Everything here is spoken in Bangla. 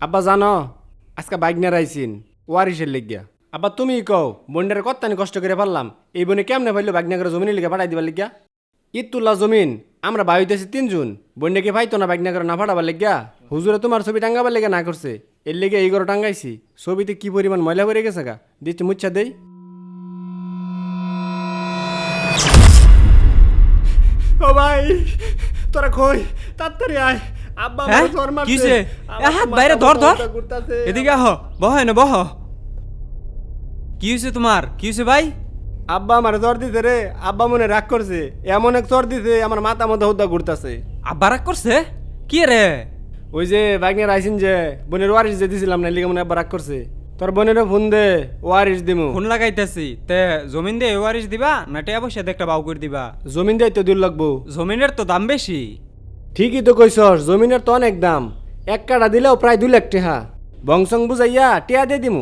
আব্বা জানো আজকে বাইক নিয়ে আইসিন ওয়ারিসের লিগিয়া। আব্বা তুমি কও বন্ডারে কত্তানি কষ্ট করে পারলাম এই বনে কেমনে পাইলো বাইক নিয়ে জমিনের লিগে পাঠাই দিবার লিগিয়া। ইতুল্লা জমিন আমরা ভাই হইতেছি 3 জন বন্ডাকে পাইতো না বাইক নিয়ে না ফাটাবার লিগিয়া। হুজুরে তোমার ছবি টাঙ্গাবার লেগে না করছে এর লেগে এই ঘরে টাঙ্গাইছি। ছবিতে কি পরিমাণ ময়লা পড়ে গেছে গা দিচ্ছি মুচ্ছা দেই। ও ভাই তোরা কই তাড়াতাড়ি আয় আব্বা হ্যাঁ? আমার জ্বর মারছে। কিসে? আমার হাত তো বাইরে মাথা ধর, ধর। ব্যথা করতাছে। এদিকে আহ, বহ না বহ। কি হয়েছে তোমার? কি হয়েছে ভাই? আব্বা আমার জ্বর দিছে রে। আব্বা মনে রাগ করছে এমন এক জ্বর দিছে আমার মাথা মধ্যে হুদ্দা ঘুরতাছে। আব্বা রাগ করছে? কি রে? ওই যে বাইকের আইসিন যে বোনের ওয়ারিস যে দিছিলাম না লিগে মনে আব্বা রাগ করছে। তোর বোনেরও ফোন দে ওয়ারিস দিমু। ফোন লাগাইতেছি তে জমিন দিয়ে ওয়ারিস দিবা না টিয়া পয়সা দিয়ে একটা বাউ করে দিবা? জমিন দিয়ে তো দূর লাগবো। জমিনের তো দাম বেশি। ঠিকই তো কইছস জমিনের তো অনেক দাম। 1 কাঠা দিলেও প্রায় 2 লাখ টাকা। বংশং বুঝাইয়া টিয়া দিয়ে দিমু।